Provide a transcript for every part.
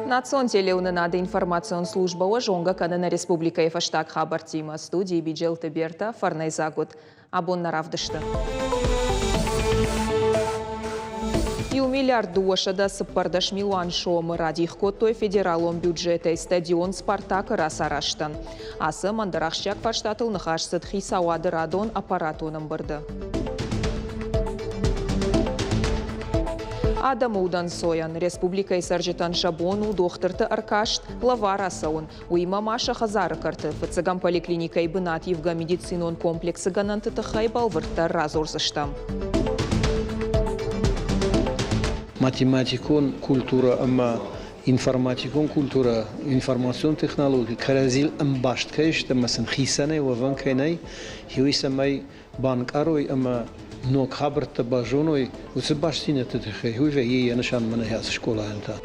Национ телеунынады информацион служба ожонга канына республика ефаштаг хабар тима студии биджел теберта фарнайзагут. Абон наравдышты. И миллиард дуашада сыппардаш миллион шоумы радих коттой федералом бюджета стадион «Спартак» расараштан. Асы мандарахшчак фарштатыл нахашсыд хисауады радон аппаратоным бырды. Адам удан соян республика саржитан шабону дохтырты аркашт лавара саун уйма маша хазары карты фыцыгам поликлиника и бынат евга медицинон комплексы гананты хайбал вырттар разорзыштам. Математикон культура ама информатикон культура информацион технология каразил амбашт кайшта масан хисане ваван кайнай хиуисамай банкарой ама но хабрта бажоной уцебаштина тетхе хуйве ей нашан манахас школа анта.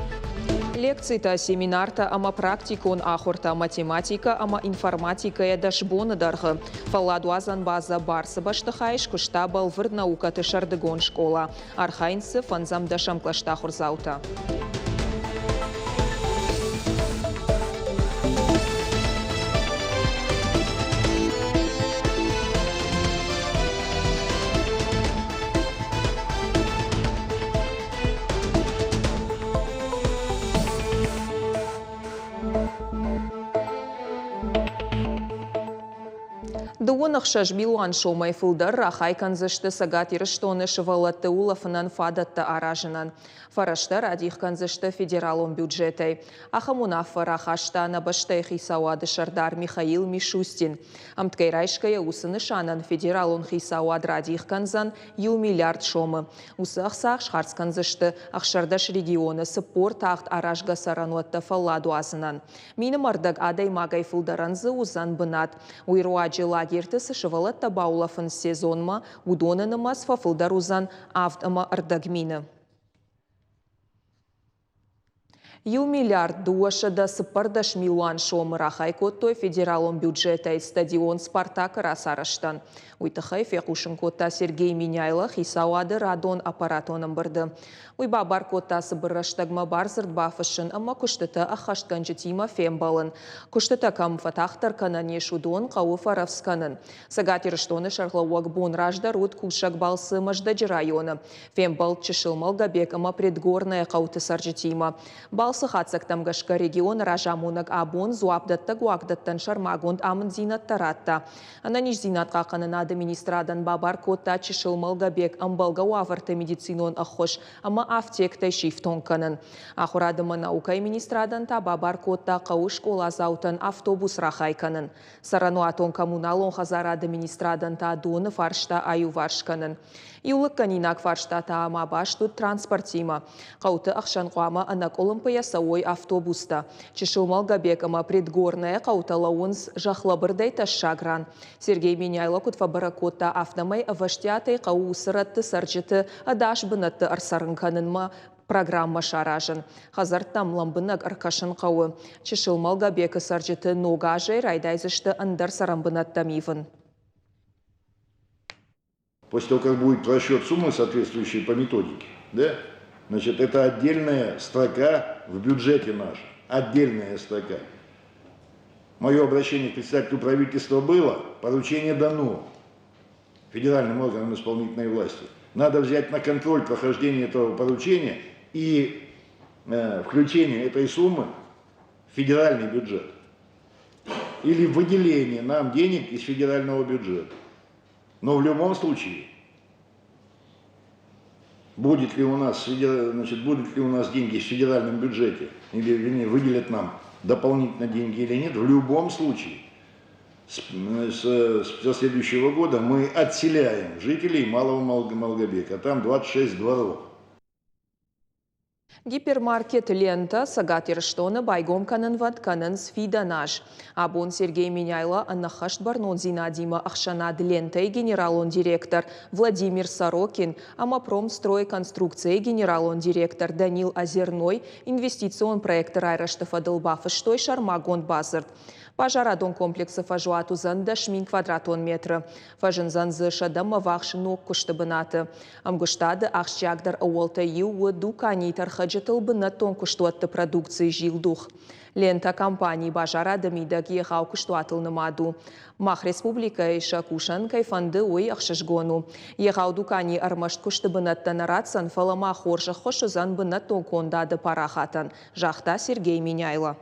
Лекции-то семинар-то ама практикон ахорта математика ама информатика я дашбона дарга. Фаладуазан база барса баштахайш куштабал вырд наука тышардыгон школа. Архайнсы фанзам дашам клаштахур заута. Дуонах шажбилуан шомай фулдар рахай канзышты сагат ирыштоны шывалатты улафынан фадатты аражынан. Фараштар адих канзышты федералом бюджетай. Ахамунафа рахашта набаштай хисауады шардар Михаил Мишустин. Амткайрайшкая усыны шанан федералон хисауад радих канзан ю миллиард шомы. Усахсах шхарц канзышты ахшардаш регионы сыппор тахт аражга сарануатты фалладу азынан. Мины мардак адай магай фулдаранзы узан бынат. Уйруаджи лагертысы шывалатта баулафын сезонма удонынымас фафылдарузан автома ардагмины. Ю миллиард дуашада сыппардаш миллион шомы рахай коттой федералом бюджета стадион «Спартак» расараштан. Уйтахай фекушын котта Сергей Миняйлы хисауады радон аппаратоным бырды. Уйба бар котта сыбырраштагма барзырд бафышын, ама куштыты ахашткан житима фембалын. Куштыты камфатахтар канане шудон қауы фаравсканын. Сагатирыштоны шарглауак бон раждарут кушак балсы маждаджи районы. Фембал чешылмал габек ама предгорная қауты саржитима. Балсы хатсактамгашка регион ражамунак абон зуапдатта гуагдаттан шармагонд амын зинат таратта. Ананиш зинатқа қанына администрадан бабар котта чешылмал габек амбалга уаварты медицинон ахош, ама автектай шифтон канын. Ахурадымы наука министрадан та бабар котта қауы школа заутан автобус рахай канын. Сарану атон коммуналон хазар администрадан та доны фаршта аю варшканын. Иулык канинак фаршта та ама баштут транспортима. Қауты ақшан қуама анак олымпая сауой автобуста. Чешылмал габек ама предгорная қауталауынс жахлабырдай ташшагран. Сергей Миняйло кутфабара котта автомай аваштятай қау сыратты саржыты адаш бынатты арсарынканынма программа шаражын. Хазар тамламбынак аркашын қауы. Чешылмал габек саржыты ногажай райдайзышты андар сарамбынаттамивын. После того, как будет расчет суммы, соответствующей по методике, да, значит, это отдельная строка в бюджете наш, отдельная строка. Мое обращение к председателю правительства было, поручение дано федеральным органам исполнительной власти. Надо взять на контроль прохождение этого поручения и включение этой суммы в федеральный бюджет. Или выделение нам денег из федерального бюджета. Но в любом случае, будут ли у нас деньги в федеральном бюджете, или вернее, выделят нам дополнительно деньги или нет, в любом случае, со следующего года мы отселяем жителей Малого Малгобека, там 26 дворов. Гипермаркет «Лента» сагатирштона байгом канынват канын сфиданаж. Абон Сергей Миняйло аннахашт барнон Зинадима Ахшанад «Лентой» генералон директор Владимир Сорокин, Амапромстрой конструкции генералон директор Данил Озерной, инвестицион проект Райраштафа Дылбафыштой Шармагон Базард. Пожарадон комплекса фажуату занда шмин квадратон метра. Фажын занзы шадама вахши ног куштабынаты. Амгуштады ахшчагдар ауалта ю дукани тархаджатыл бынатон куштуатты продукции жилдух. Лента компании бажарады мидаг ехау куштуатылны маду. Мах республика иша кушан кайфанды ой ахшашгону. Ехау дукани армашт куштабынаттан аратсан фалама хорша хошызан бынатон кондады парахатан. Жахта Сергей Миняйло.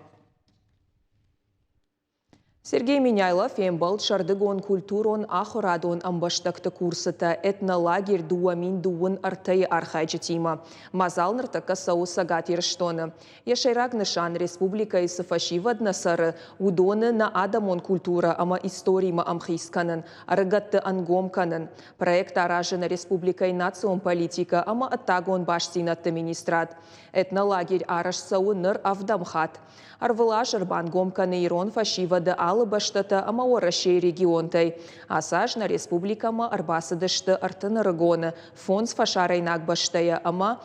Сергей Миняйло фембал шардыгон культурон ахурадон амбаштакты курсыта этнолагерь дуамин дуын артай архайчатима. Мазал ныртака сау сагатирштоны. Яшайрак нышан республика и сафашивад насары удоны на адамон культура ама историма амхисканын, арыгатты ангомканын. Проект аражына республика и национ политика ама аттагон баштинатты министрат. Этнолагерь араш сау ныр авдамхат. Арвыла жырбан гомканы ирон фашивады алы баштата ама орашей регионтай. Асаж на республикама арбасыдышты артын рыгоны. Фонс фашарайнак баштая ама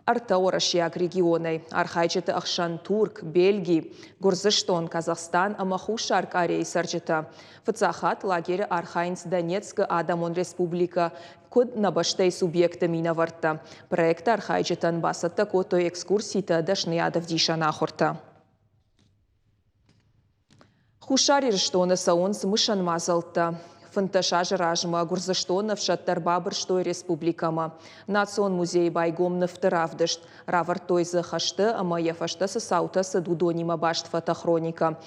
арта орашияк регионай. Архайчыты Ахшан Турк, Бельгий, Гурзыштон, Казахстан ама хушарк арей сарчыта. Фыцахат лагерь Архайнц Донецк Адамон республика код на баштай субъекта минаварта. Проект архайчытан басатта кото экскурсита дашныядов дишанахорта. Хушари рштона саон смышан мазалта. Фанташа жражма Гурзыштонов шаттарбабыр штой республикама. Национ музей байгом нафтыравдышт. Равартой захашты, ама ефашты саута садудонима баштфата хроника.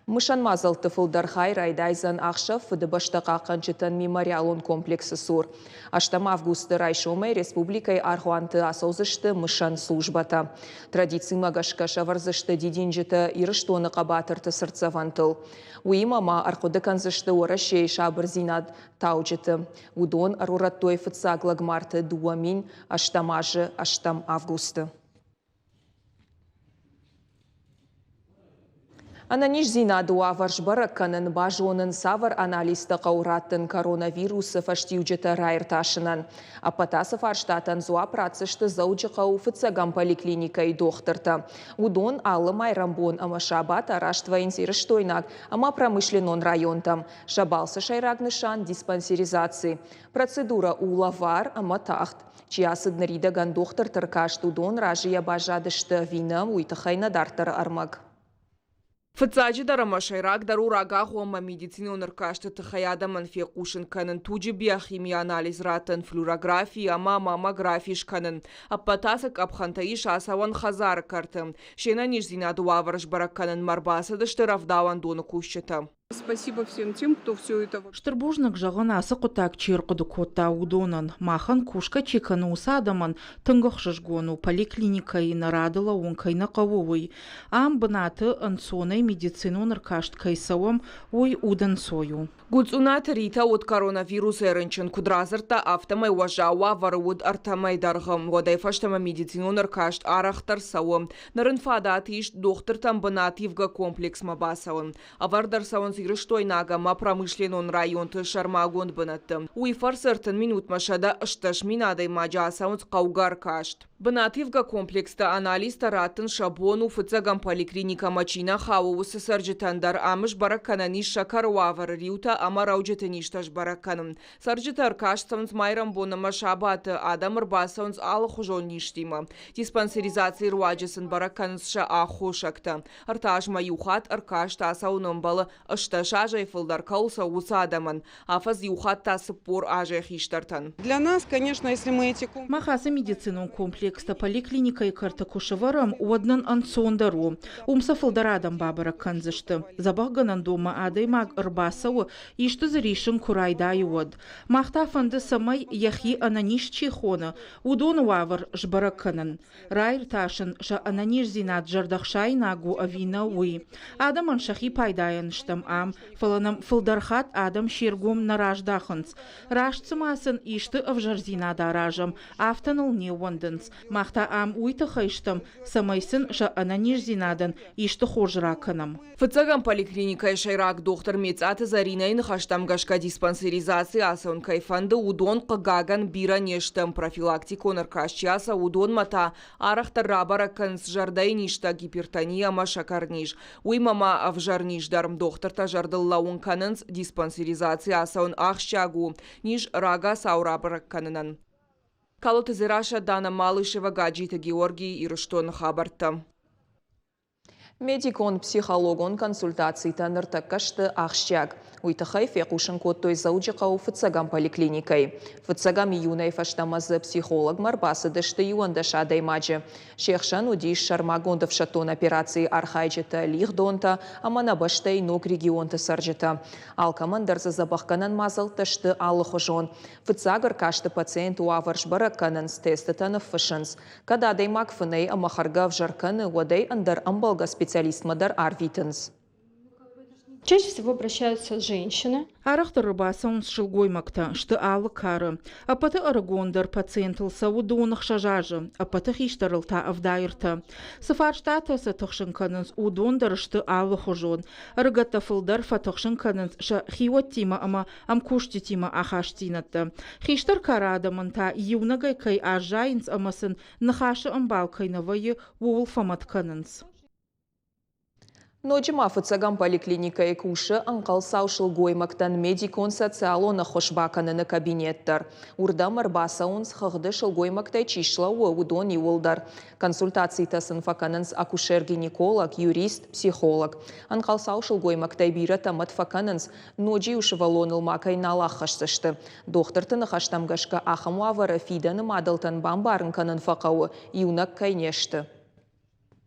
Мышан мазалты фылдархай райдайзан ахшав фыдыбаштака канчытан мемориалон комплексы сур. Аштам августы райшомай республикай архуанты асозышты мышан службата. Традиции магашкаша варзышты дидинжита ирыштоны кабатырты сырцавантыл. Уимама архудыканзышты орашей шабыр зинад тауджиты. Удон арураттой фыцагlag марты дуамин аштамажы аштам августы. Ананиш зинаду аваршбара канын бажонын савар анализты қаураттын коронавирусы фаштиуджеті райырташынан. Апатасов арштатан зуа працышты зауджы қауфыцагам поликлиникай доқтырты. Удон алымай рамбон ама шабат араштвайын сирыштойнак, ама промышленон районтам. Шабалсы шайрагнышан диспансеризации. Процедура улавар ама тахт. Чиясыдныридаган доқтыр тыркашт удон ражия бажадышты винам уйтахайна дартыр армаг. Фыцаджи дарама шайрак дару рагахуама медицину наркашты тахаяда манфекушин канын туджи биохимия анализ ратын флюорография ама маммография шканын. Аппатасак абхантаиш асаван хазар карты. Шена нижзина дуаварш бараканын марбасады штыравдаван доны кущета. Спасибо всем тем, кто все это... Штырбужнак жағын асы құтак чирқыды котта удонын. Махан кушка чеканы усадаман тыңғық жыжгону поликлиникай нарадыла онкайна қавуы. Ам бынаты ансонай медицину наркашт кайсауам ой удан сою. Гуцунат рита от коронавирус эрынчын кудразырта автомай важауа варуд артамай дарғым. Водай фаштама медицину наркашт арахтар сауам. Нарын фадат иш доқтыртам бынативга комплекс мабасауын. Авардар сауын Зирыштойнага ма промышленон районты Шармагон бынатты. Уйфар сыртын минут машада ышташ минадай мажа сауынс қаугар кашт. Бынативга комплекста анализ таратын шабону фыцагам поликлиника мачина хауысы сарджитандар амыш баракананиш шакаруавар риута ама рауджетаништаш бараканым. Сарджитар каш сауынс майрам бонама шабаты адамыр басауынс алы хужон ништима. Диспансеризации руаджесын бараканыс ша ахошакта. Артажма юхат аркаш тасауным балы ышташ ажай фылдар кауса усадаман. Афаз юхат тасып пор ажай хиштартан. Для нас, конечно, если мы эти... Махасы медицину комплекста поликлиника и картакушеварам однан ансондару. Умса фылдарадам бабара канзышты. Забахганан дома адаймаг ырбасау ишты заришын курайдай од. Махта фанды самай яхи ананиш чехона. Удон вавар жбараканан. Райр ташын ша ананиш зинат жардахшай нагу авина уи. Адаман шахи пайдаян штам ам фаланым фылдархат адам шергум на раждахынц. Рашцымасын ишты авжарзина даражым, автаныл не вондынц. Махта ам уйты хайштым, самайсын ша ананижзинадан ишты хожракыным. Фыцагам поликлиника шайрак доктор Мецаты Заринайн хаштамгашка диспансеризации асын кайфанды удон қыгаган бира нештым профилактико наркашчаса удон мата арахтар рабара канс жардай ништа гипертония ма шакарниш. Уймама авжарниш дарм доктор та жардыллауын канынс диспансеризации асын ахшагу ниш рага саурабара канынан. Калоты зираша Дана Малышева Гаджита Георгий Ирыштон хабарта. Медикон психологон консультацийта ныртаккашты ахшчак. Уйтахай фекушын коттой зауджикау фыцагам поликлиникой. Фыцагам июнай фаштамазы психолог марбасы дышты юандаша даймаджи. Шехшан удиш шармагондов шатон операции архайджита лихдонта, аманабаштай ног регионта сарджита. Алкамандарза забахканан мазал тышты аллахожон. Фыцагар кашты пациент уаварш бараккананс тестатанов фышынс. Когда даймак фыней амахаргав жарканы уадай андар амбалга специалист мадар арвитенс. Чаще всего обращаются женщины. Арахтар рыбасан шылгой макта, что алы кары. Апаты арагондар пациентыл саудонах шажажы, апаты хиштарылта авдайырта. Сафарштата сатықшынканынс удондар что алы хожон. Арагатафылдар фатықшынканынс ша хиуаттима ама амкуштитима ахаштинатта. Хиштар карадаманта юнагай кай ажайынс амасын нахашы амбалкайнавайы уулфаматканынс. Ноджима фыцагам поликлиника кушы анқал саушыл гоймактан медикон социалона хошбаканы кабинеттар. Урда марбаса онс хығды шыл гоймактай чишла удон иулдар. Консультациясын факанынс акушер-гинеколог, юрист, психолог. Анқал саушыл гоймактай бира тамат факанынс ноджи ушывалоныл макай налахашсышты. Дохтыртыны хаштамгашка ахаму авара фиданы мадалтан бамбарын канын фақауы юнак кайнешті.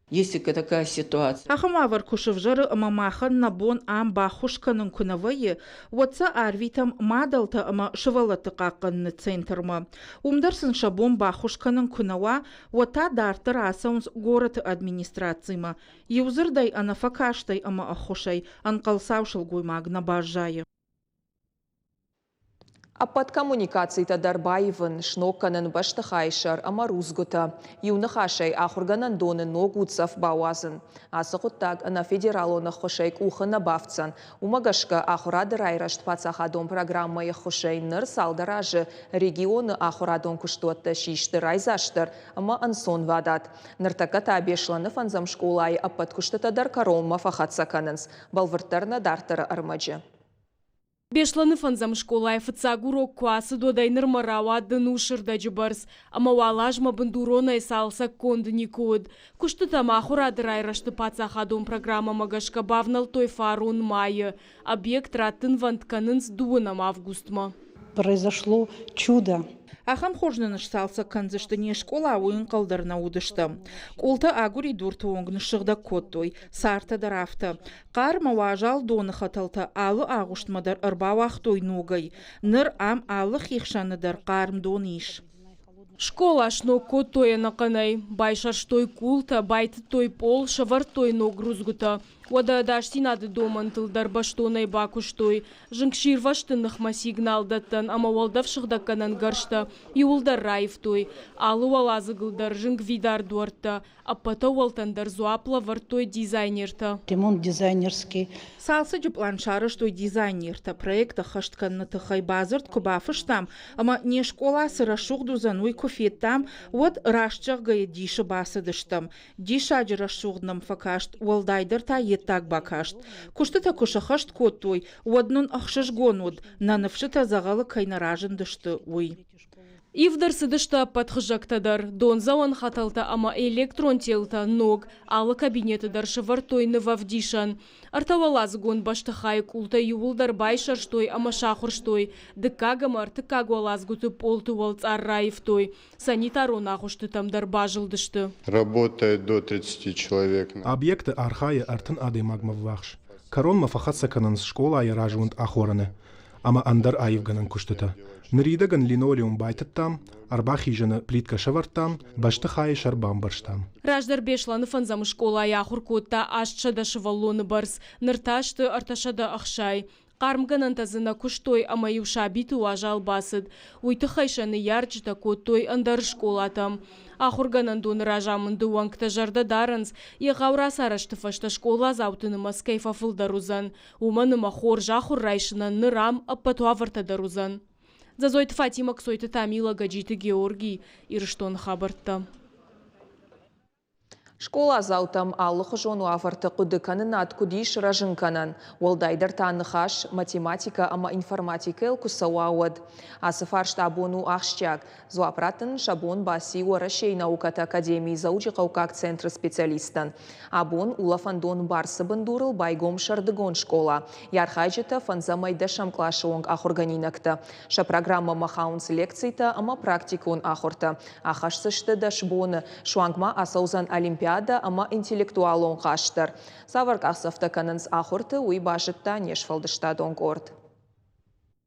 Есть такая ситуация. Ахамавар кушевжары мамахан набон ам бахушканын кунавайы, ватса арвитам мадалта ама шывалаты қақынны центрма. Умдарсын шабон бахушканын кунава, вата дартыр асаунс город администрацияма. Юзырдай анафакаштай ама ахушай, анқалсаушыл гоймагна бажайы. Апат коммуникацийта дарбайвын шнокканын баштахайшар амарузгота. Юнахашай ахурганан доны ногуцав бауазын. Асықуттаг на федералона хошайк ухына бавцан. Умагашка ахурадыр айрашт пацахадон программай хошай ныр салдаражы регионы ахурадон куштуатта шиштыр айзаштыр, ама ансон вадат. Ныртака табешланы фанзам школай апат куштата дар каролма фахатсаканынс. Балвыртарна дартары армаджы. Бешланы фанзам школай фыцагурок куасы додай нырмарауа дынушырда жыбарс, ама валажма бандуронай салса конды никуд. Кушты тама хурадыр айрашты пацахадон программа магашка бавнал той фарун майы. Объект ратын вантканынс дуынам августма. Произошло чудо. Ахам хожныны салса канзыштыне школа уын қалдарына удышты. Колта агури дурты оңгны шығда коттой, сарта дарафты. Қар мауажал доны хаталта алы ағуштмадар ырбау ақтой ногай. Ныр ам алы хихшаныдар қарым доны иш. Школа шно коттой нақанай. Байшар штой култа, байты той пол, шавар той ногрузгута. Ода даштинады домантылдар баштонай бакуштой. Жыңкшир ваштынықма сигналдаттан, ама уалдав шықдакканан гаршта. Иулдар райфтой. Алы уалазығылдар жыңк видар дуарта. Аппата уалтандар зуапла вартой дизайнерта. Ремонт дизайнерский. Салса жыпланшары штой дизайнерта. Проекта хаштканны тыхай базырт кубафыштам. Ама не школа сыра шуғду зануй кофеттам. Вот рашчақ гая диші басыдыштам. Диша ажыра шуғднам факашт. Уалдайдыр та так бакашт. Кушты-та кушахашт коттой. Уаднын ахшыш гонуд. Нанывшыта зағалы кайнаражын дышты уй. Ивдар сыдышта подхыжактадар. Донзауан хаталта ама электрон телта ног. Алы кабинетыдар шывартойны вавдишан. Артавалаз гон баштахай култа ювулдар байшарштой ама шахурштой. Дыкагамар тыкагуалазгуты полты уалц арраевтой. Санитару нахушты тамдар бажылдышты. Работает до 30 человек. Объекты архая артын ады магмаввахш. Корон мафахат сакананс школа айражунд ахораны. Ама андар айывганан куштыта. Нридаган линолеум байтаттам, арба хижана плитка шавартам, башты хай шарбам барштам. Раждар бешланы фанзам школа яхур котта ашчада шываллоны барс, нырташты арташада ахшай. Қармганан тазына күштой амаюша биту ажал басыд. Уйты хайшаны ярчыта коттой андар школатам. Ахурганан дон ражамынды уаңкта жарда дарынс, еғаура сарашты фашта школа заутыны скайфа фылдарузан. Уманыма хор жахур райшынан нырам аппатуаварта дарузан. Зазойты Фатима ксойты Тамила гаджиты Георгий, ирштон хабарта. Школа заутам аллы жону аварты құдыканын аткудиш ражынканан. Олдайдар танықаш математика ама информатика кусауауад. Асыфар штабону ахшчак. Зуапратын шабон баси уарашей науката академии заучи қаукак центр специалистан. Абон улафандон барсы бандурыл байгом шардыгон школа. Ярхайжыта фанзамайда шамклашуонг ахорганинакта. Ша программа махаунс лекцийта ама практикон ахорта. Ахашсышты дашбоны шуангма асаузан олимпиада ама интеллектуалон қаштыр. Саварк ақсафта канынс ахорты уй башытта нешфалдыштадон корд.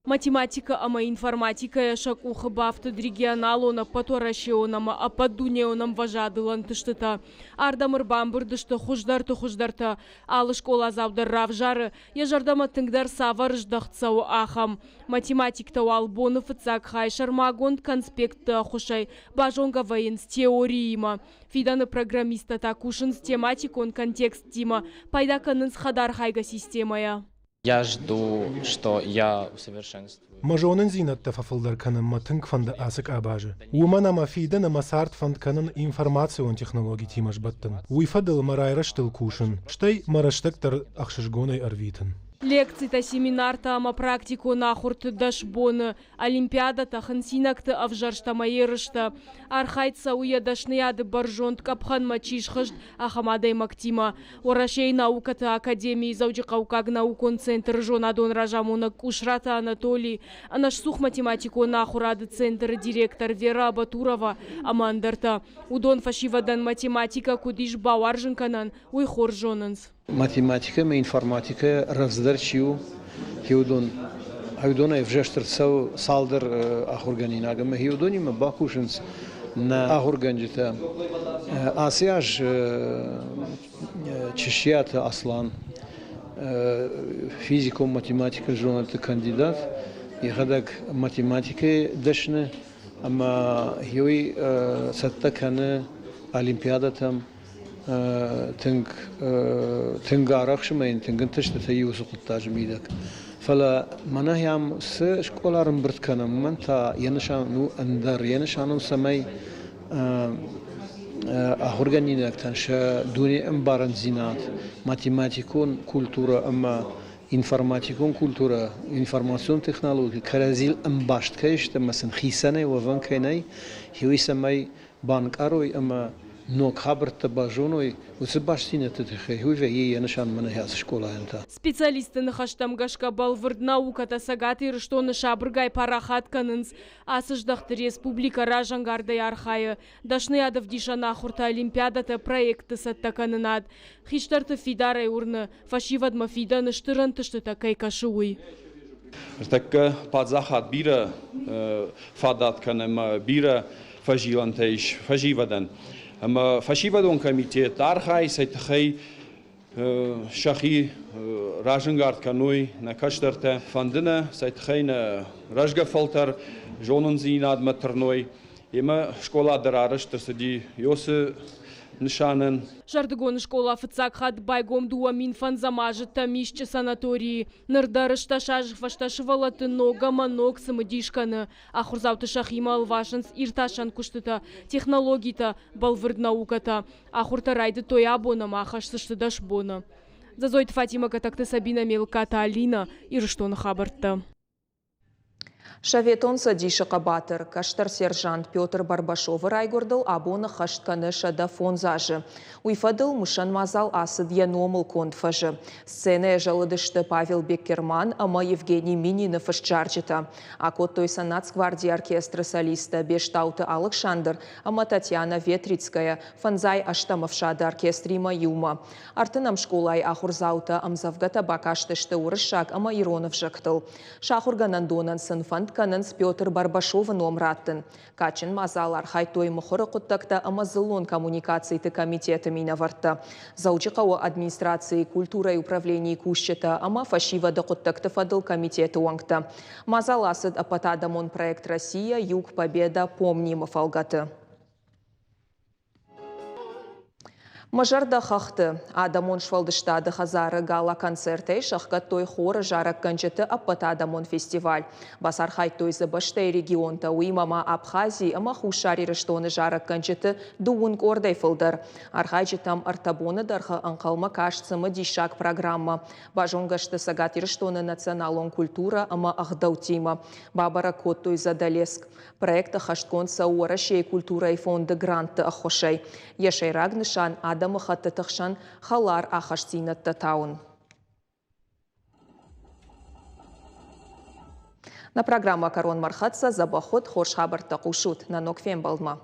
Математика ама информатика яшак ухы бафтыд регионалона паторашеонама ападдунеонам важадылан тыштыта. Ардамыр бамбырдышты хуждарты алы школа завдар равжары ежардама тыңдар савар ждахцау ахам. Математикта уалбоны фыцак хайшар магон конспектты хушай бажонга военс теорияма. Фиданы программиста такушын с тематикон контекст тима пайдаканынс хадар хайга системая. Я жду, что я усовершенствую. Мажонын зинатта фафылдар канын матынг фанда асык абажы. Умана мафидана масарт фанд канын информацион технологий тимаш баттын. Уйфадыл марайраштыл кушын. Штай мараштыктар ахшышгонай арвитын. Лекций-то семинар-то ама практику нахурты дашбоны, олимпиада-то хансинак-то авжаршта-майерышта, архайца уядашныяды баржонт капхан мачишхышт ахамадай мактима, орашей наука-то академии заучикаукаг наукон центр жонадон ражамуна Кушрата Анатолий, а наш сух математику нахурады центр директор Вера Батурова, амандарта, удон фашивадан математика кудиш бауаржынканан уйхор жонанс. Математика и информатика раздарчиу хиудон хиудона вжештерцау салдер ахорганинага ме хиудони ме бакушенс на ахорганжита асяж чешията аслан физико математика жонат кандидат и хадак математика дашне ама хиуи саттакана олимпиадатам تنقارخ شمين تنقنتش تيوسق التاجميدك فلا مناهيام س شكولا رمبرت كان من تا ينشانو اندر ينشانو سمي اهورغانينك تنشا دوني امبارن زينات ماتيماتيكون كولتورا اما информатикон культура информацион технология каразил امباشت كايش مثلا خيسنه وفن كايناي هي سمي بانكاروي اما но хабарта бажоной усыбаштинете тхехуйве ей нышан мана яс школа энта. Специалисты нахаштам гашкабал вырднауката сагаты рыштоны шабыргай парахатканынс асыждахты республика ражангарды архайы дашныядов дишана хурта олимпиадата проекты саттаканынад хиштарты фидарай урны фашивадма фиданы штырантышты такай кашуй. Так падзахат бира фадатканем бира фаживантейш фаживадан. اما فشیوادون کمیته تارخای سیتخی شخی راجنگارد کنوی نکشترته فندنه سیتخی نه رجگ فلتر جونن زیناد مترنوی اما شکولا درارش ترسدی یوس نشانن Жардыгон школа фыцак хат байгом дуамин фанзамажы тамишче санатории. Нырдарышта шажы фашташывалаты нога манок самодишканы. Ахурзауты шахима алвашынс ирташан куштыта. Технологита балвырд науката. Ахурта райды тоя абона махашсышты дашбона. Зазойт Фатима катакты Сабина Мелката Алина ирыштон хабарта. Шаветон садиша кабатыр, каштар сержант Петр Барбашов райгордыл абона хаштканы шада фонзажы. Уйфадыл мушан мазал асыд яномыл контфажы. Сцене жалыдышты Павел Беккерман, ама Евгений Мининов ишчарчыта. Акот той Нацгвардии оркестра солиста Бештауты Александр, ама Татьяна Ветрицкая, фанзай аштамов шада оркестрима Юма. Артынам школай ахурзаута амзавгата бакаштышты урышак, ама Иронов жактыл. Шахурганандонан сын фан фонд канынс Петр Барбашовын омраттын. Качын мазалар хайтой мұхыры құттакта Амазылон коммуникацийты комитеті мина варты. Заучықауы администрации культура и управления кушчета ама фашивады құттакты фадыл комитеті оңты. Мазаласыд апатадамон проект Россия, Юг, Победа, помним фалгаты. Мажарда хахты. Адамон швалдыштады хазары гала концерты шахкат той хоры жарак канчыты аппата Адамон фестиваль. Басар хайт той забаштай регионта уимама Абхазии ама хушари рыштоны жарак канчыты дуун кордай фылдыр. Архайчы там артабоны дарха анқалма кашцымы дишак программа. Бажонгашты сагат рыштоны националон культура ама ахдаутима. Бабара кот той задалеск. Проекта хашткон сауара шей культура и фонды гранты ахошай. Ешай рагнышан Адамы хатты тықшан халар ахаштинатты таун. На программа Корон Мархатса забахот хорш хабар тақушут на нокфем балма.